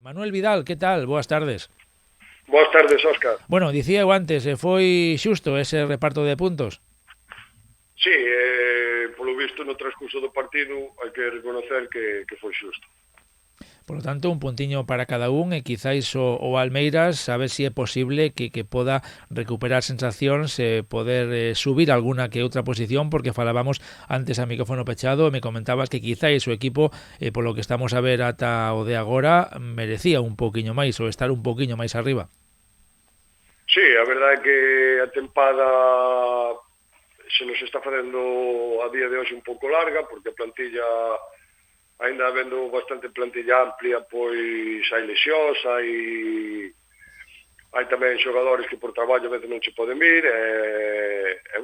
Manuel Vidal, que tal? Boas tardes. Boas tardes, Óscar. Bueno, dicía eu antes, foi xusto ese reparto de puntos? Sí, polo visto no transcurso do partido hai que reconocer que foi xusto. Por lo tanto, un puntiño para cada un e quizáis o Almeiras a ver se é posible que poda recuperar sensacións e poder subir alguna que outra posición, porque falábamos antes a micrófono pechado e me comentabas que quizáis o equipo, polo que estamos a ver ata o de agora, merecía un pouquiño máis ou estar un pouquiño máis arriba. Sí, a verdade é que a tempada se nos está facendo a día de hoxe un pouco larga, porque a plantilla, ainda habendo bastante plantilla amplia, pois hai lesións, hai tamén xogadores que por traballo a veces non se poden vir,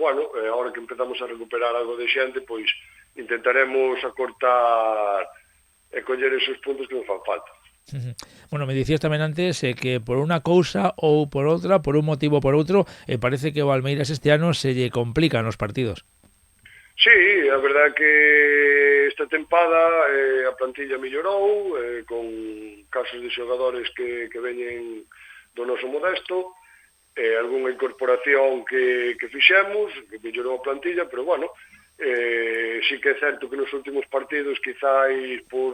bueno, agora que empezamos a recuperar algo de xente, pois intentaremos acortar e coller esos puntos que nos fan falta. Bueno, me dicías tamén antes que por unha cousa ou por outra, por un motivo ou por outro, parece que o Almeiras este ano se lle complican os partidos. Sí, a verdade é que esta tempada a plantilla mellorou, con casos de xogadores que veñen do noso Modesto, algunha incorporación que fixemos, que mellorou a plantilla, pero bueno, sí que é certo que nos últimos partidos, quizáis por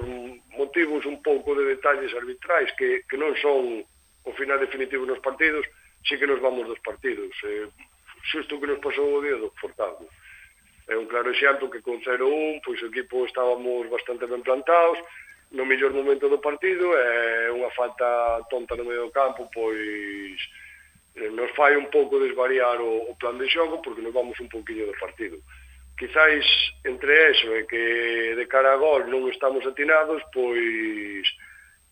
motivos un pouco de detalles arbitrais que non son o final definitivo nos partidos, sí que nos vamos dos partidos. Xusto que nos pasou o día do Portado. É un claro exemplo que con 0-1, pois o equipo estábamos bastante ben plantados, no mellor momento do partido, e unha falta tonta no medio do campo, pois nos fai un pouco desvariar o plan de xogo, porque nos vamos un pouquiño do partido. Quizáis entre eso e que de cara a gol non estamos atinados, pois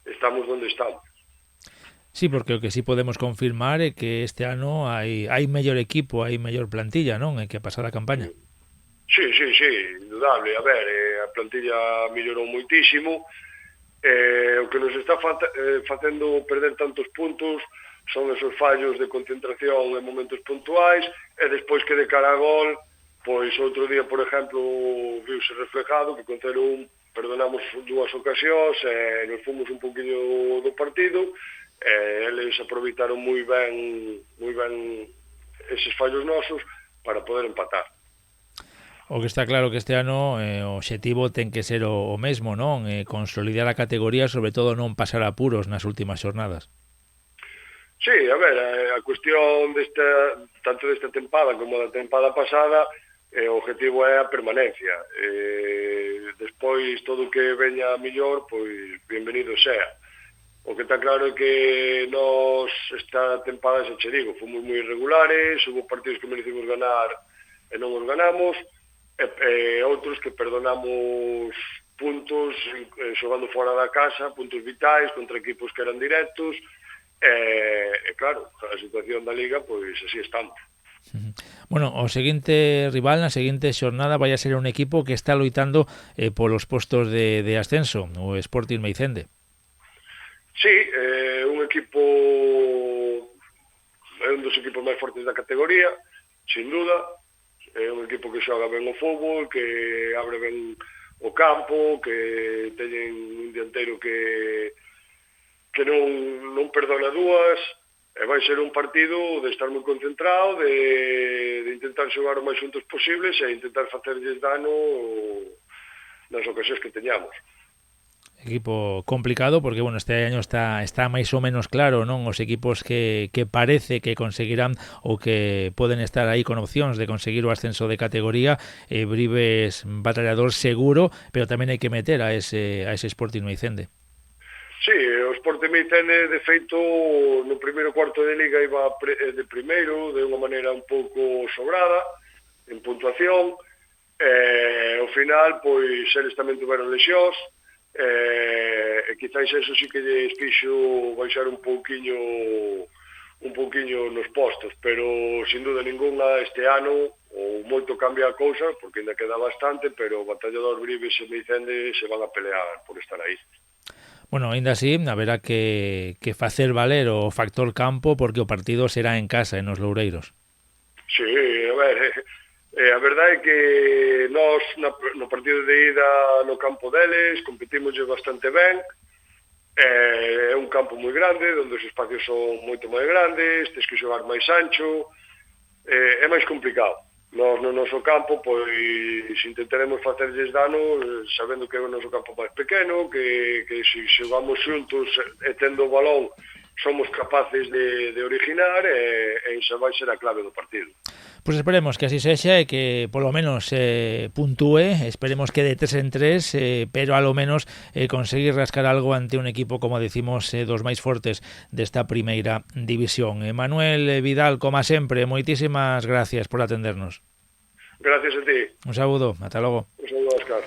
estamos onde estamos. Sí, porque o que sí podemos confirmar é que este ano hai mellor equipo, hai mellor plantilla, non? É que a pasada campaña. Sí, indudable. A ver, a plantilla mellorou moitísimo. O que nos está facendo perder tantos puntos son esos fallos de concentración en momentos puntuais, e despois que de cara a gol, pois outro día, por exemplo, viuse reflejado que con 0-1 perdonamos dúas ocasións e nos fomos un poquinho do partido, e eles aproveitaron moi ben eses fallos nosos para poder empatar. O que está claro que este ano o obxectivo ten que ser o mesmo, non? Consolidar a categoría, sobre todo non pasar apuros nas últimas xornadas. Sí, a ver, a cuestión tanto desta tempada como da tempada pasada, o objetivo é a permanencia. Despois, todo o que veña mellor, pois, bienvenido sea. O que está claro é que nós, esta tempada, xa che digo, fomos moi irregulares, hubo partidos que merecimos ganar e non os ganamos, e outros que perdonamos puntos xogando fora da casa, puntos vitais contra equipos que eran directos, e claro, a situación da Liga, pois así estamos. Bueno, o seguinte rival na seguinte xornada vai a ser un equipo que está loitando polos postos de ascenso, o Sporting Meicende. Sí, un equipo é un dos equipos máis fortes da categoría, sin duda. É un equipo que xoga ben o fútbol, que abre ben o campo, que teñen un dianteiro que non perdona dúas, e vai ser un partido de estar moi concentrado, de intentar xogar o máis xuntos posibles e intentar facerlles dano nas ocasións que teñamos. Equipo complicado porque, bueno, este año está máis ou menos claro, non? Os equipos que parece que conseguirán ou que poden estar aí con opcións de conseguir o ascenso de categoría, Brives batallador seguro, pero tamén hai que meter a ese Sporting Meicende. Sí, o Sporting Meicende, de feito, no primeiro cuarto de Liga iba de primeiro, de unha maneira un pouco sobrada, en puntuación, e ao final, pois, eles tamén tuveron lesións, e quizáis eso sí que lles fixo baixar un pouquiño nos postos, pero sin duda ninguna este ano ou moito cambia a cousa, porque ainda queda bastante, pero o batallador Brives e Meicende se van a pelear por estar aí. Bueno, ainda así, haberá que facer valer o factor campo porque o partido será en casa, en os Loureiros. Sí, a ver, a verdade é que nós no partido de ida no campo deles competimos bastante ben, é un campo moi grande, onde os espacios son moito máis grandes, tens que xogar máis ancho, é máis complicado. Nós no noso campo, pois, intentaremos facerlles dano sabendo que é o noso campo máis pequeno, que se xogamos xuntos e tendo o balón somos capaces de originar e esa vai ser a clave do partido. Pois esperemos que así sexa e que polo menos puntúe, esperemos que de 3 en 3, pero a lo menos conseguir rascar algo ante un equipo, como decimos, dos máis fortes desta primeira división. Manuel Vidal, como sempre, moitísimas gracias por atendernos. Gracias a ti. Un saúdo, ata logo. Un saúdo, Óscar.